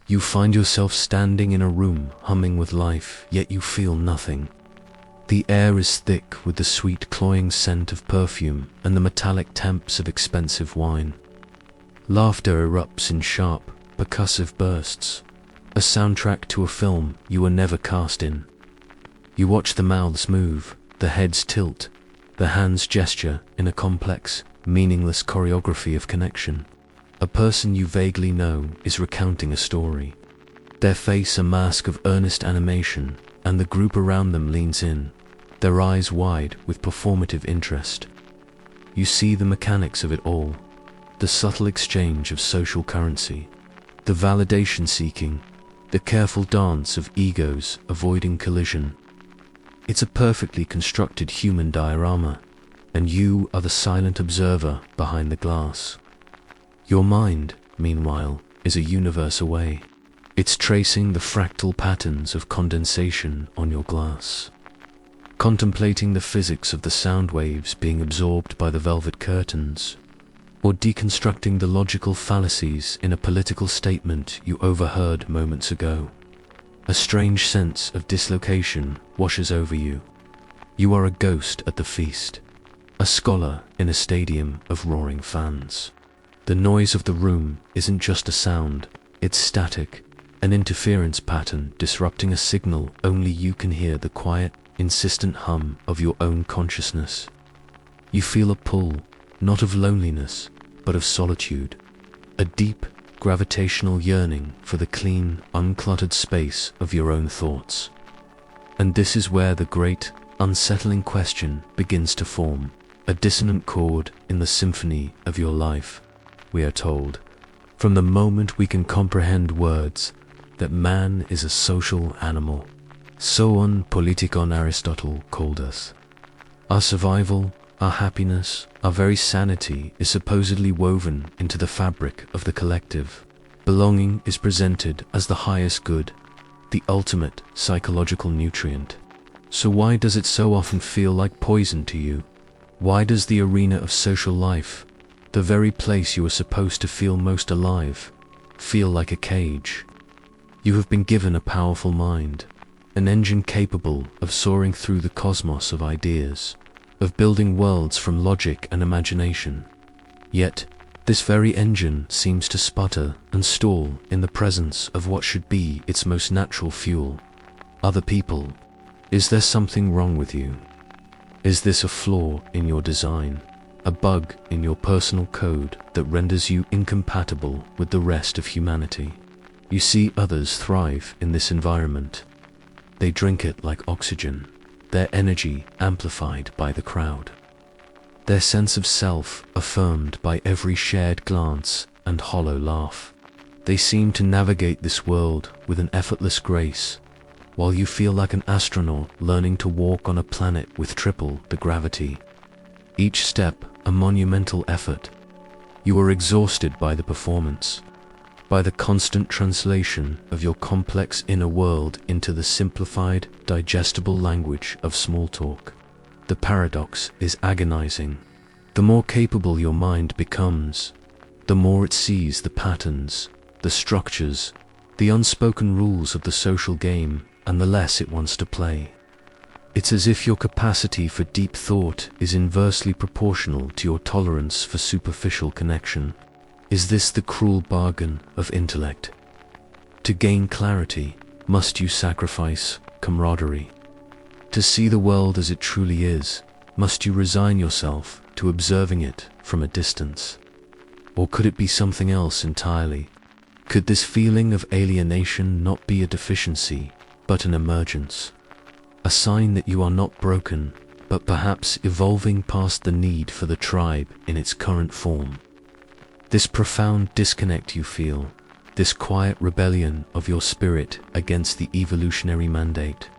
You find yourself standing in a room humming with life, yet you feel nothing. The air is thick with the sweet cloying scent of perfume and the metallic temps of expensive wine. Laughter erupts in sharp, percussive bursts, a soundtrack to a film you were never cast in. You watch the mouths move, the heads tilt, the hands gesture in a complex, meaningless choreography of connection. A person you vaguely know is recounting a story. Their face a mask of earnest animation, and the group around them leans in, their eyes wide with performative interest. You see the mechanics of it all, the subtle exchange of social currency, the validation seeking, the careful dance of egos avoiding collision. It's a perfectly constructed human diorama, and you are the silent observer behind the glass. Your mind, meanwhile, is a universe away. It's tracing the fractal patterns of condensation on your glass, contemplating the physics of the sound waves being absorbed by the velvet curtains, or deconstructing the logical fallacies in a political statement you overheard moments ago. A strange sense of dislocation washes over you. You are a ghost at the feast, a scholar in a stadium of roaring fans. The noise of the room isn't just a sound, it's static, an interference pattern disrupting a signal only you can hear, the quiet, insistent hum of your own consciousness. You feel a pull, not of loneliness, but of solitude, a deep, gravitational yearning for the clean, uncluttered space of your own thoughts. And this is where the great, unsettling question begins to form, a dissonant chord in the symphony of your life. We are told, from the moment we can comprehend words, that man is a social animal. Zoon politikon Aristotle called us. Our survival, our happiness, our very sanity is supposedly woven into the fabric of the collective. Belonging is presented as the highest good, the ultimate psychological nutrient. So why does it so often feel like poison to you? Why does the arena of social life, the very place you are supposed to feel most alive, feel like a cage? You have been given a powerful mind, an engine capable of soaring through the cosmos of ideas, of building worlds from logic and imagination. Yet, this very engine seems to sputter and stall in the presence of what should be its most natural fuel: other people. Is there something wrong with you? Is this a flaw in your design? A bug in your personal code that renders you incompatible with the rest of humanity? You see others thrive in this environment. They drink it like oxygen, their energy amplified by the crowd, their sense of self affirmed by every shared glance and hollow laugh. They seem to navigate this world with an effortless grace, while you feel like an astronaut learning to walk on a planet with triple the gravity. Each step a monumental effort. You are exhausted by the performance, by the constant translation of your complex inner world into the simplified, digestible language of small talk. The paradox is agonizing. The more capable your mind becomes, the more it sees the patterns, the structures, the unspoken rules of the social game, and the less it wants to play. It's as if your capacity for deep thought is inversely proportional to your tolerance for superficial connection. Is this the cruel bargain of intellect? To gain clarity, must you sacrifice camaraderie? To see the world as it truly is, must you resign yourself to observing it from a distance? Or could it be something else entirely? Could this feeling of alienation not be a deficiency, but an emergence? A sign that you are not broken, but perhaps evolving past the need for the tribe in its current form. This profound disconnect you feel, this quiet rebellion of your spirit against the evolutionary mandate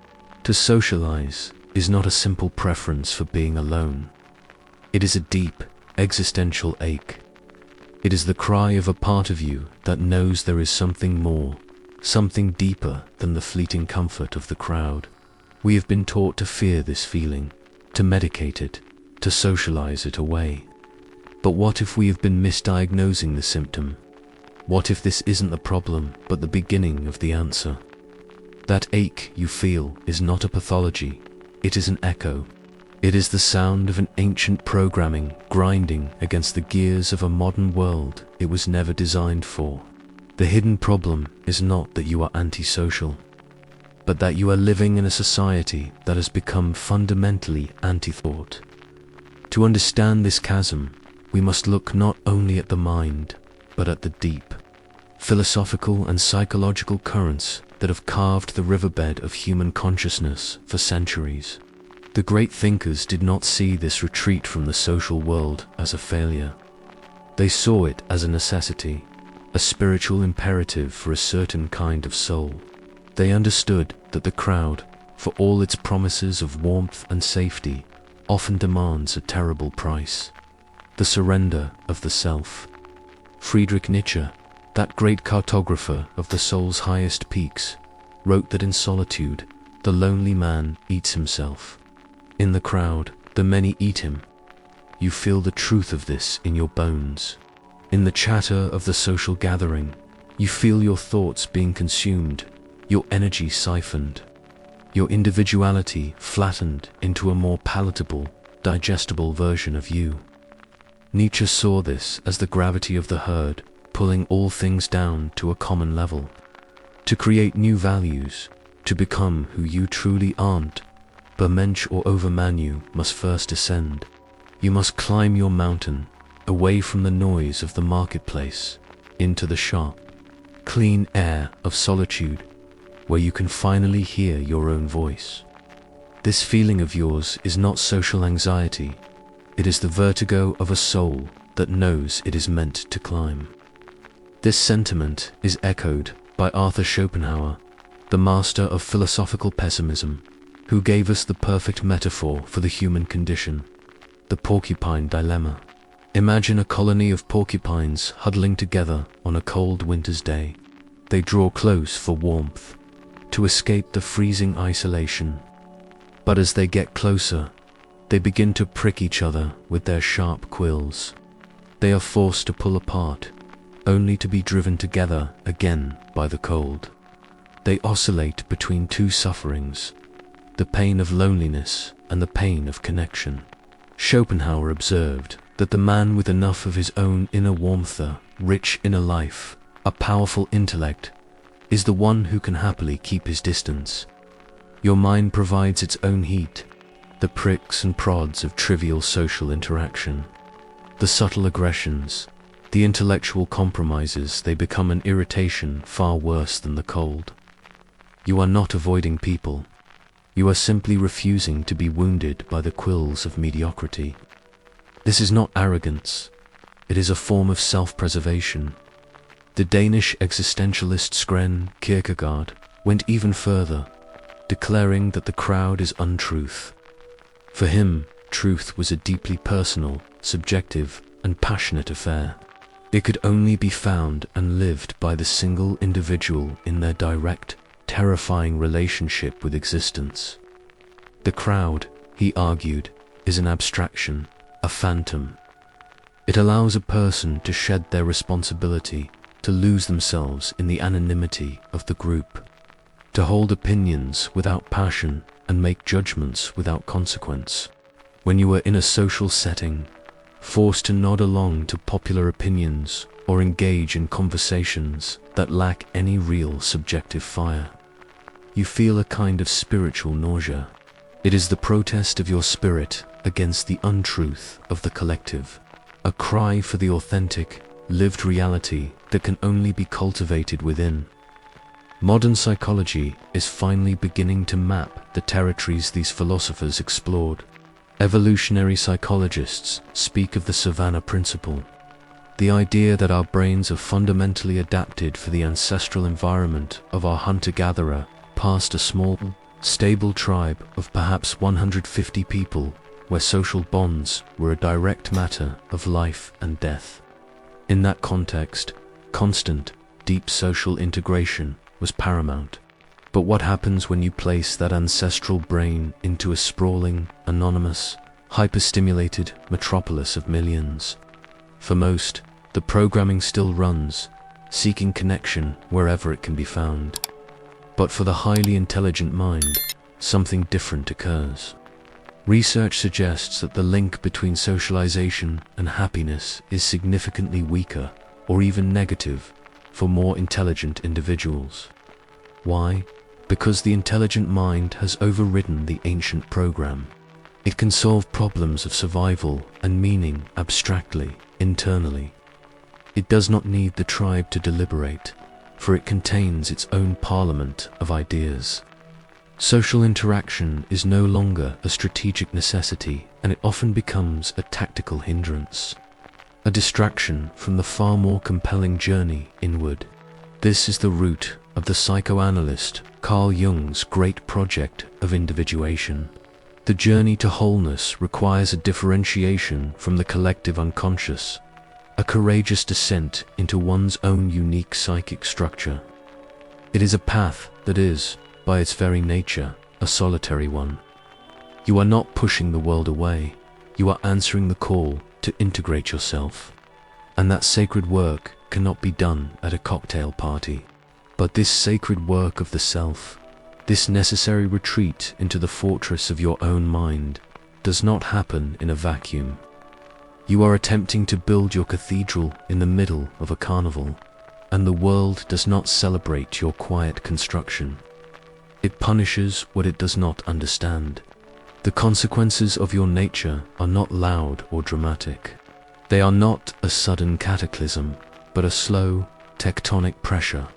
to socialize, is not a simple preference for being alone. It is a deep, existential ache. It is the cry of a part of you that knows there is something more, something deeper than the fleeting comfort of the crowd. We have been taught to fear this feeling, to medicate it, to socialize it away. But what if we have been misdiagnosing the symptom? What if this isn't the problem, but the beginning of the answer? That ache you feel is not a pathology, it is an echo. It is the sound of an ancient programming grinding against the gears of a modern world it was never designed for. The hidden problem is not that you are antisocial, but that you are living in a society that has become fundamentally anti-thought. To understand this chasm, we must look not only at the mind, but at the deep, philosophical and psychological currents that have carved the riverbed of human consciousness for centuries. The great thinkers did not see this retreat from the social world as a failure. They saw it as a necessity, a spiritual imperative for a certain kind of soul. They understood that the crowd, for all its promises of warmth and safety, often demands a terrible price: the surrender of the self. Friedrich Nietzsche, that great cartographer of the soul's highest peaks, wrote that in solitude, the lonely man eats himself. In the crowd, the many eat him. You feel the truth of this in your bones. In the chatter of the social gathering, you feel your thoughts being consumed, your energy siphoned, your individuality flattened into a more palatable, digestible version of you. Nietzsche saw this as the gravity of the herd, pulling all things down to a common level. To create new values, to become who you truly aren't, Bermensch or Overmanu must first ascend. You must climb your mountain, away from the noise of the marketplace, into the sharp, clean air of solitude, where you can finally hear your own voice. This feeling of yours is not social anxiety, it is the vertigo of a soul that knows it is meant to climb. This sentiment is echoed by Arthur Schopenhauer, the master of philosophical pessimism, who gave us the perfect metaphor for the human condition, the porcupine dilemma. Imagine a colony of porcupines huddling together on a cold winter's day. They draw close for warmth, to escape the freezing isolation. But as they get closer, they begin to prick each other with their sharp quills. They are forced to pull apart, only to be driven together again by the cold. They oscillate between two sufferings, the pain of loneliness and the pain of connection. Schopenhauer observed that the man with enough of his own inner warmth, a rich inner life, a powerful intellect, is the one who can happily keep his distance. Your mind provides its own heat, the pricks and prods of trivial social interaction, the subtle aggressions, the intellectual compromises. They become an irritation far worse than the cold. You are not avoiding people. You are simply refusing to be wounded by the quills of mediocrity. This is not arrogance. It is a form of self-preservation. The Danish existentialist Søren Kierkegaard went even further, declaring that the crowd is untruth. For him, truth was a deeply personal, subjective, and passionate affair. It could only be found and lived by the single individual in their direct, terrifying relationship with existence. The crowd, he argued, is an abstraction, a phantom. It allows a person to shed their responsibility, to lose themselves in the anonymity of the group, to hold opinions without passion and make judgments without consequence. When you are in a social setting, forced to nod along to popular opinions or engage in conversations that lack any real subjective fire, you feel a kind of spiritual nausea. It is the protest of your spirit against the untruth of the collective, a cry for the authentic, lived reality that can only be cultivated within. Modern psychology is finally beginning to map the territories these philosophers explored. Evolutionary psychologists speak of the savanna principle, the idea that our brains are fundamentally adapted for the ancestral environment of our hunter-gatherer past a small, stable tribe of perhaps 150 people, where social bonds were a direct matter of life and death. In that context, constant, deep social integration was paramount. But what happens when you place that ancestral brain into a sprawling, anonymous, hyperstimulated metropolis of millions? For most, the programming still runs, seeking connection wherever it can be found. But for the highly intelligent mind, something different occurs. Research suggests that the link between socialization and happiness is significantly weaker, or even negative, for more intelligent individuals. Why? Because the intelligent mind has overridden the ancient program. It can solve problems of survival and meaning abstractly, internally. It does not need the tribe to deliberate, for it contains its own parliament of ideas. Social interaction is no longer a strategic necessity, and it often becomes a tactical hindrance, a distraction from the far more compelling journey inward. This is the root of the psychoanalyst Carl Jung's great project of individuation. The journey to wholeness requires a differentiation from the collective unconscious, a courageous descent into one's own unique psychic structure. It is a path that is, by its very nature, a solitary one. You are not pushing the world away, you are answering the call to integrate yourself. And that sacred work cannot be done at a cocktail party. But this sacred work of the self, this necessary retreat into the fortress of your own mind, does not happen in a vacuum. You are attempting to build your cathedral in the middle of a carnival, and the world does not celebrate your quiet construction. It punishes what it does not understand. The consequences of your nature are not loud or dramatic. They are not a sudden cataclysm, but a slow, tectonic pressure,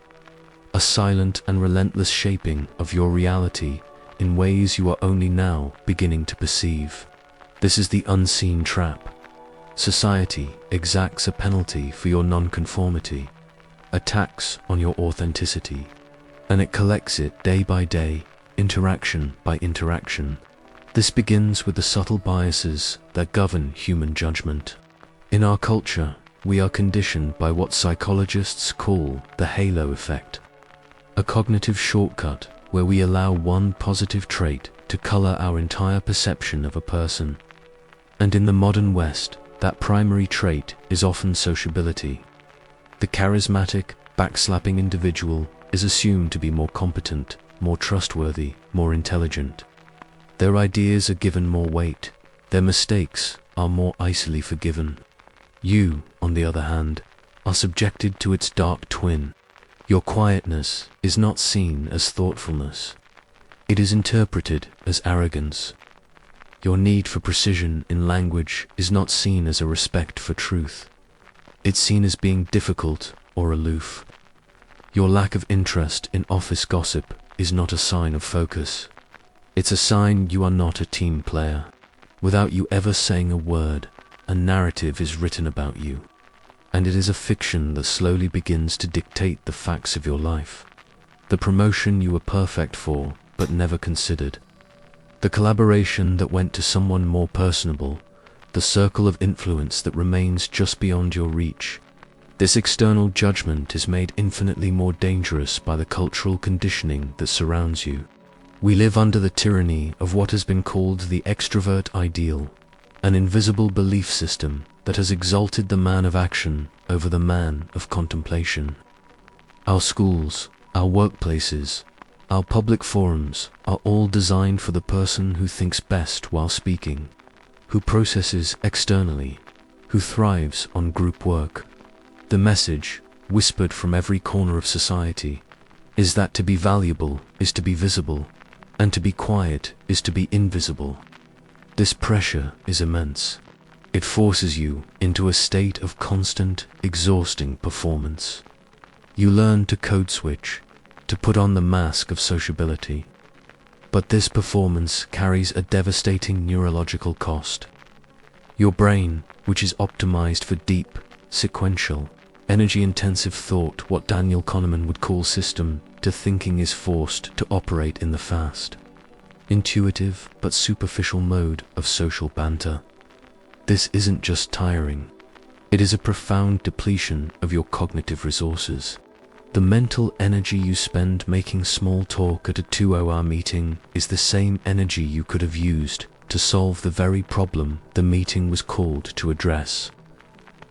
a silent and relentless shaping of your reality in ways you are only now beginning to perceive. This is the unseen trap. Society exacts a penalty for your nonconformity, a tax on your authenticity, and it collects it day by day, interaction by interaction. This begins with the subtle biases that govern human judgment. In our culture, we are conditioned by what psychologists call the halo effect, a cognitive shortcut where we allow one positive trait to color our entire perception of a person. And in the modern West, that primary trait is often sociability. The charismatic, backslapping individual is assumed to be more competent, more trustworthy, more intelligent. Their ideas are given more weight, their mistakes are more icily forgiven. You, on the other hand, are subjected to its dark twin. Your quietness is not seen as thoughtfulness. It is interpreted as arrogance. Your need for precision in language is not seen as a respect for truth. It's seen as being difficult or aloof. Your lack of interest in office gossip is not a sign of focus. It's a sign you are not a team player. Without you ever saying a word, a narrative is written about you, and it is a fiction that slowly begins to dictate the facts of your life. The promotion you were perfect for, but never considered. The collaboration that went to someone more personable, the circle of influence that remains just beyond your reach. This external judgment is made infinitely more dangerous by the cultural conditioning that surrounds you. We live under the tyranny of what has been called the extrovert ideal, an invisible belief system that has exalted the man of action over the man of contemplation. Our schools, our workplaces, our public forums are all designed for the person who thinks best while speaking, who processes externally, who thrives on group work. The message, whispered from every corner of society, is that to be valuable is to be visible, and to be quiet is to be invisible. This pressure is immense. It forces you into a state of constant, exhausting performance. You learn to code switch, to put on the mask of sociability. But this performance carries a devastating neurological cost. Your brain, which is optimized for deep, sequential, energy-intensive thought, what Daniel Kahneman would call system to thinking, is forced to operate in the fast, intuitive but superficial mode of social banter. This isn't just tiring. It is a profound depletion of your cognitive resources. The mental energy you spend making small talk at a 2-hour meeting is the same energy you could have used to solve the very problem the meeting was called to address.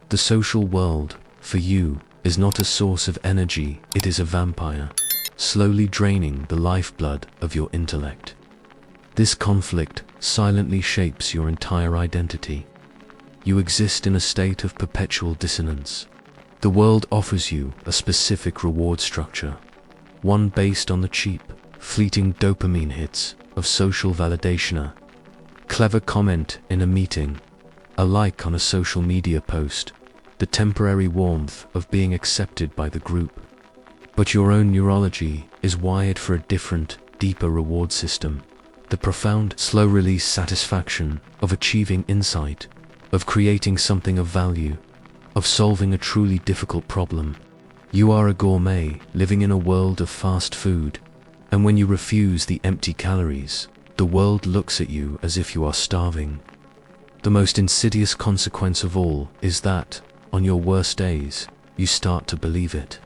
The social world, for you, is not a source of energy, it is a vampire, slowly draining the lifeblood of your intellect. This conflict silently shapes your entire identity. You exist in a state of perpetual dissonance. The world offers you a specific reward structure, one based on the cheap, fleeting dopamine hits of social validation, a clever comment in a meeting, a like on a social media post, the temporary warmth of being accepted by the group. But your own neurology is wired for a different, deeper reward system. The profound, slow-release satisfaction of achieving insight, of creating something of value, of solving a truly difficult problem. You are a gourmet living in a world of fast food, and when you refuse the empty calories, the world looks at you as if you are starving. The most insidious consequence of all is that, on your worst days, you start to believe it.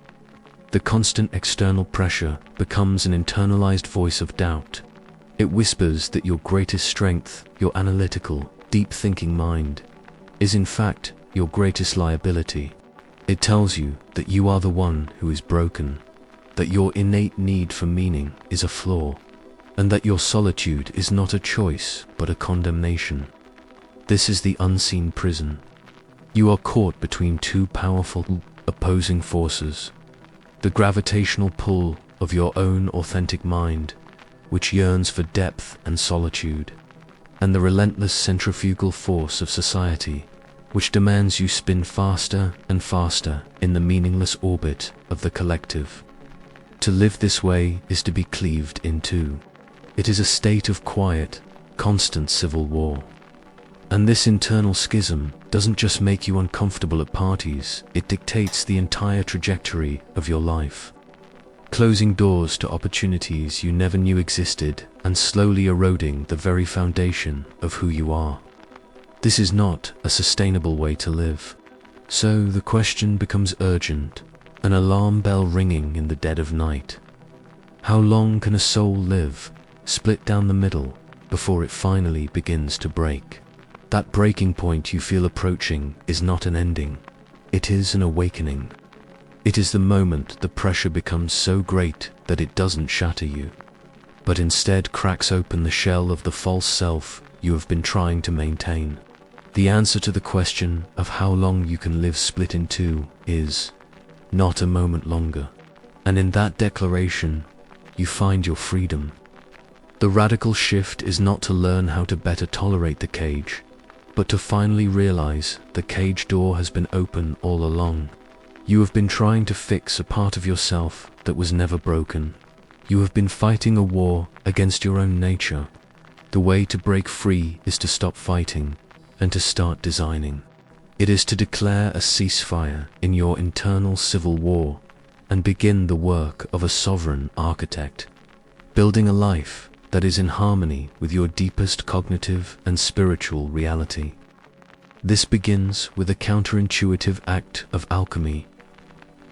The constant external pressure becomes an internalized voice of doubt. It whispers that your greatest strength, your analytical, deep-thinking mind, is in fact your greatest liability. It tells you that you are the one who is broken, that your innate need for meaning is a flaw, and that your solitude is not a choice but a condemnation. This is the unseen prison. You are caught between two powerful, opposing forces. The gravitational pull of your own authentic mind, which yearns for depth and solitude, and the relentless centrifugal force of society, which demands you spin faster and faster in the meaningless orbit of the collective. To live this way is to be cleaved in two. It is a state of quiet, constant civil war. And this internal schism doesn't just make you uncomfortable at parties, it dictates the entire trajectory of your life, closing doors to opportunities you never knew existed and slowly eroding the very foundation of who you are. This is not a sustainable way to live. So the question becomes urgent, an alarm bell ringing in the dead of night. How long can a soul live, split down the middle, before it finally begins to break? That breaking point you feel approaching is not an ending. It is an awakening. It is the moment the pressure becomes so great that it doesn't shatter you, but instead cracks open the shell of the false self you have been trying to maintain. The answer to the question of how long you can live split in two is not a moment longer. And in that declaration, you find your freedom. The radical shift is not to learn how to better tolerate the cage, but to finally realize the cage door has been open all along. You have been trying to fix a part of yourself that was never broken. You have been fighting a war against your own nature. The way to break free is to stop fighting and to start designing. It is to declare a ceasefire in your internal civil war and begin the work of a sovereign architect, building a life that is in harmony with your deepest cognitive and spiritual reality. This begins with a counterintuitive act of alchemy.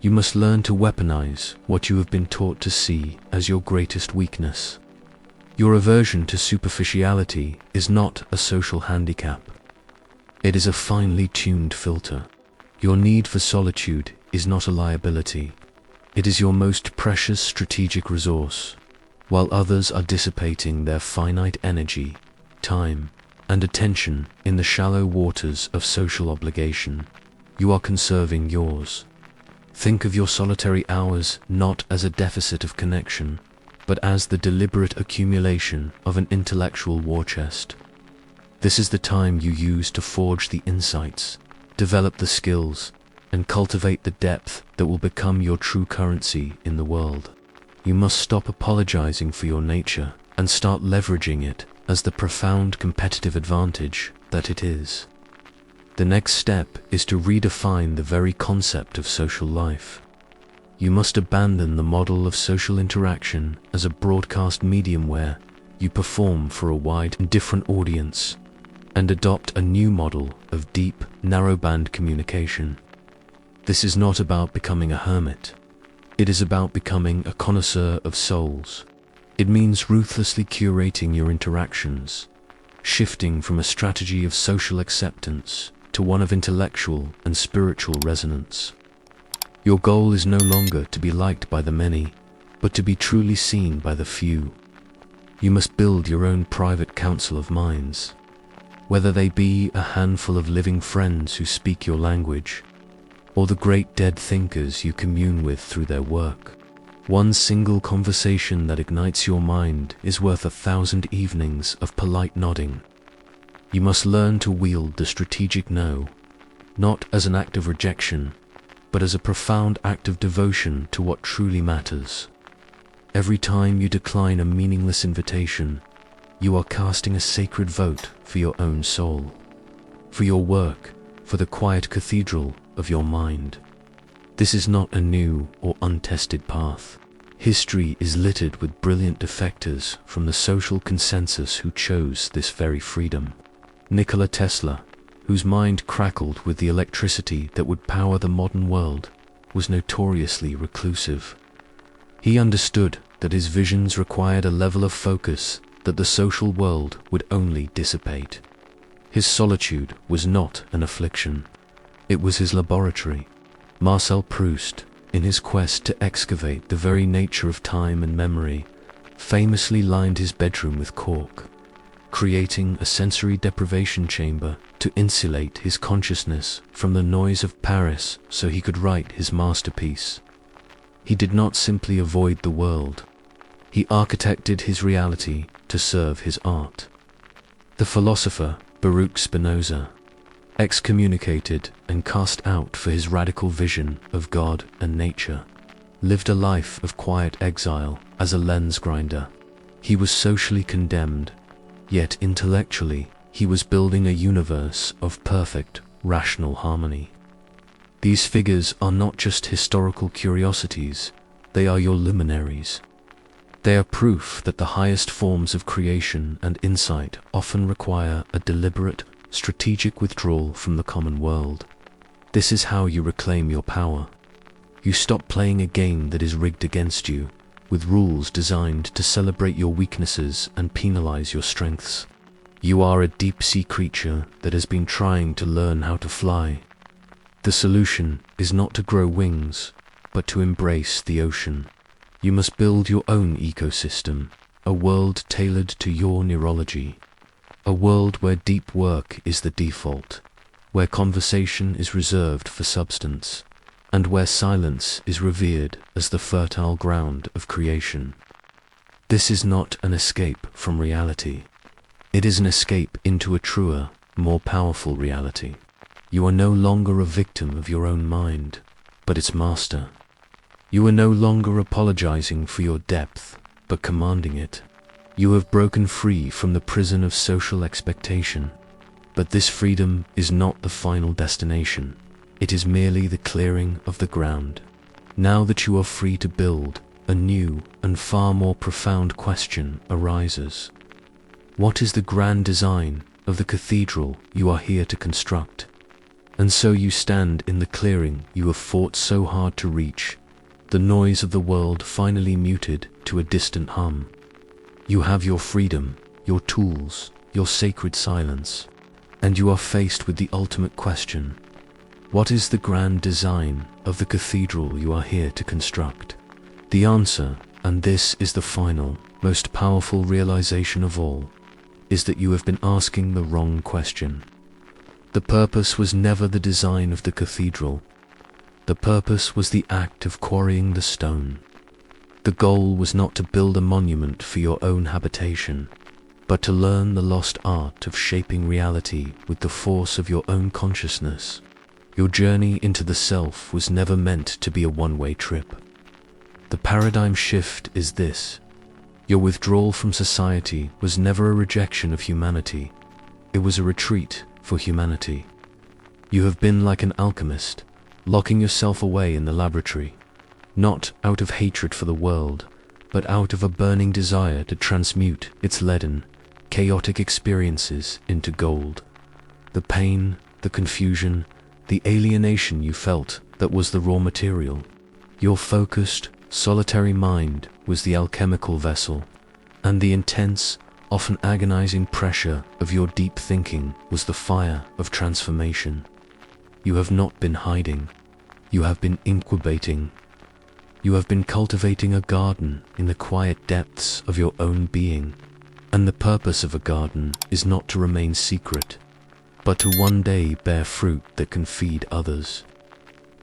You must learn to weaponize what you have been taught to see as your greatest weakness. Your aversion to superficiality is not a social handicap. It is a finely tuned filter. Your need for solitude is not a liability. It is your most precious strategic resource. While others are dissipating their finite energy, time, and attention in the shallow waters of social obligation, you are conserving yours. Think of your solitary hours not as a deficit of connection, but as the deliberate accumulation of an intellectual war chest. This is the time you use to forge the insights, develop the skills, and cultivate the depth that will become your true currency in the world. You must stop apologizing for your nature and start leveraging it as the profound competitive advantage that it is. The next step is to redefine the very concept of social life. You must abandon the model of social interaction as a broadcast medium where you perform for a wide and different audience, and adopt a new model of deep, narrowband communication. This is not about becoming a hermit. It is about becoming a connoisseur of souls. It means ruthlessly curating your interactions, shifting from a strategy of social acceptance to one of intellectual and spiritual resonance. Your goal is no longer to be liked by the many, but to be truly seen by the few. You must build your own private council of minds, whether they be a handful of living friends who speak your language, or the great dead thinkers you commune with through their work. One single conversation that ignites your mind is worth 1,000 evenings of polite nodding. You must learn to wield the strategic no, not as an act of rejection, but as a profound act of devotion to what truly matters. Every time you decline a meaningless invitation, you are casting a sacred vote for your own soul, for your work, for the quiet cathedral of your mind. This is not a new or untested path. History is littered with brilliant defectors from the social consensus who chose this very freedom. Nikola Tesla, whose mind crackled with the electricity that would power the modern world, was notoriously reclusive. He understood that his visions required a level of focus that the social world would only dissipate. His solitude was not an affliction. It was his laboratory. Marcel Proust, in his quest to excavate the very nature of time and memory, famously lined his bedroom with cork, creating a sensory deprivation chamber to insulate his consciousness from the noise of Paris so he could write his masterpiece. He did not simply avoid the world. He architected his reality to serve his art. The philosopher Baruch Spinoza, excommunicated and cast out for his radical vision of God and nature, lived a life of quiet exile as a lens grinder. He was socially condemned, yet intellectually he was building a universe of perfect, rational harmony. These figures are not just historical curiosities, they are your luminaries. They are proof that the highest forms of creation and insight often require a deliberate, strategic withdrawal from the common world. This is how you reclaim your power. You stop playing a game that is rigged against you, with rules designed to celebrate your weaknesses and penalize your strengths. You are a deep-sea creature that has been trying to learn how to fly. The solution is not to grow wings, but to embrace the ocean. You must build your own ecosystem, a world tailored to your neurology. A world where deep work is the default, where conversation is reserved for substance, and where silence is revered as the fertile ground of creation. This is not an escape from reality. It is an escape into a truer, more powerful reality. You are no longer a victim of your own mind, but its master. You are no longer apologizing for your depth, but commanding it. You have broken free from the prison of social expectation, but this freedom is not the final destination. It is merely the clearing of the ground. Now that you are free to build, a new and far more profound question arises. What is the grand design of the cathedral you are here to construct? And so you stand in the clearing you have fought so hard to reach, the noise of the world finally muted to a distant hum. You have your freedom, your tools, your sacred silence, and you are faced with the ultimate question. What is the grand design of the cathedral you are here to construct? The answer, and this is the final, most powerful realization of all, is that you have been asking the wrong question. The purpose was never the design of the cathedral. The purpose was the act of quarrying the stone. The goal was not to build a monument for your own habitation, but to learn the lost art of shaping reality with the force of your own consciousness. Your journey into the self was never meant to be a one-way trip. The paradigm shift is this. Your withdrawal from society was never a rejection of humanity. It was a retreat for humanity. You have been like an alchemist, locking yourself away in the laboratory, not out of hatred for the world, but out of a burning desire to transmute its leaden, chaotic experiences into gold. The pain, the confusion, the alienation you felt, that was the raw material. Your focused, solitary mind was the alchemical vessel, and the intense, often agonizing pressure of your deep thinking was the fire of transformation. You have not been hiding. You have been incubating. You have been cultivating a garden in the quiet depths of your own being. And the purpose of a garden is not to remain secret, but to one day bear fruit that can feed others.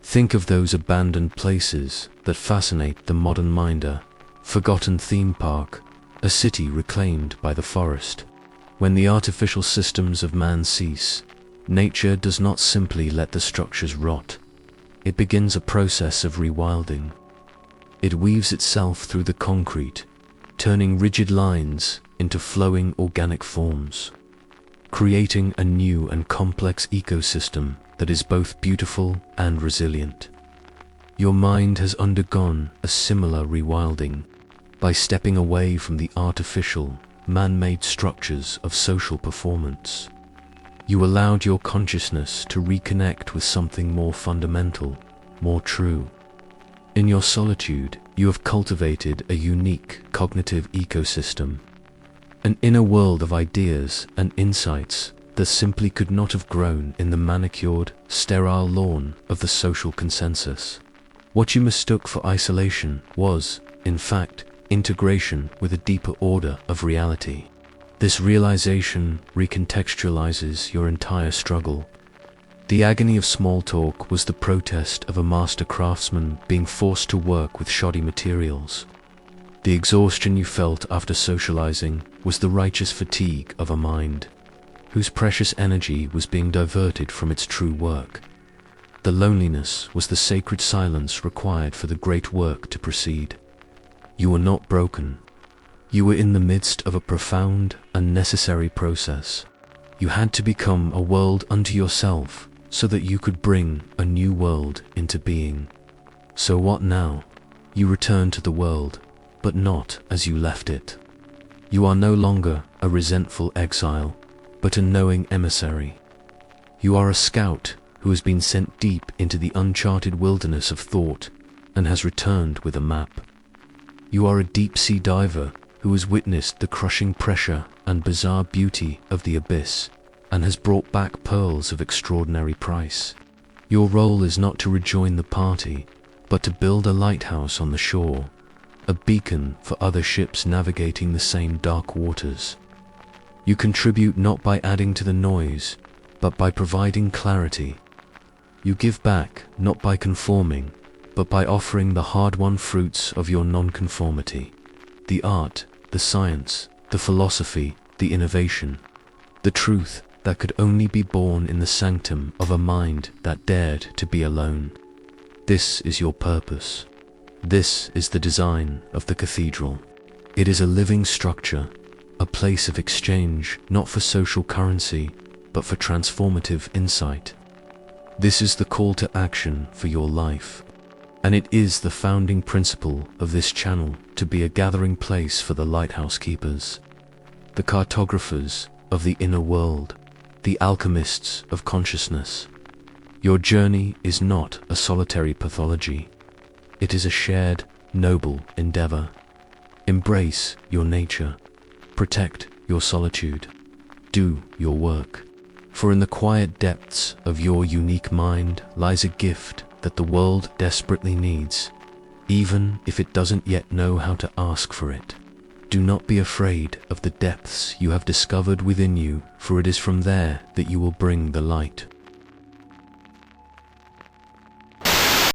Think of those abandoned places that fascinate the modern minder: forgotten theme park, a city reclaimed by the forest. When the artificial systems of man cease, nature does not simply let the structures rot. It begins a process of rewilding. It weaves itself through the concrete, turning rigid lines into flowing organic forms, creating a new and complex ecosystem that is both beautiful and resilient. Your mind has undergone a similar rewilding by stepping away from the artificial, man-made structures of social performance. You allowed your consciousness to reconnect with something more fundamental, more true. In your solitude, you have cultivated a unique cognitive ecosystem, an inner world of ideas and insights that simply could not have grown in the manicured, sterile lawn of the social consensus. What you mistook for isolation was, in fact, integration with a deeper order of reality. This realization recontextualizes your entire struggle. The agony of small talk was the protest of a master craftsman being forced to work with shoddy materials. The exhaustion you felt after socializing was the righteous fatigue of a mind whose precious energy was being diverted from its true work. The loneliness was the sacred silence required for the great work to proceed. You were not broken. You were in the midst of a profound and necessary process. You had to become a world unto yourself so that you could bring a new world into being. So what now? You return to the world, but not as you left it. You are no longer a resentful exile, but a knowing emissary. You are a scout who has been sent deep into the uncharted wilderness of thought and has returned with a map. You are a deep-sea diver who has witnessed the crushing pressure and bizarre beauty of the abyss and has brought back pearls of extraordinary price. Your role is not to rejoin the party, but to build a lighthouse on the shore, a beacon for other ships navigating the same dark waters. You contribute not by adding to the noise, but by providing clarity. You give back not by conforming, but by offering the hard-won fruits of your nonconformity: the art, the science, the philosophy, the innovation, the truth that could only be born in the sanctum of a mind that dared to be alone. This is your purpose. This is the design of the cathedral. It is a living structure, a place of exchange not for social currency, but for transformative insight. This is the call to action for your life, and it is the founding principle of this channel to be a gathering place for the lighthouse keepers, the cartographers of the inner world, the alchemists of consciousness. Your journey is not a solitary pathology. It is a shared, noble endeavor. Embrace your nature. Protect your solitude. Do your work. For in the quiet depths of your unique mind lies a gift that the world desperately needs, even if it doesn't yet know how to ask for it. Do not be afraid of the depths you have discovered within you, for it is from there that you will bring the light.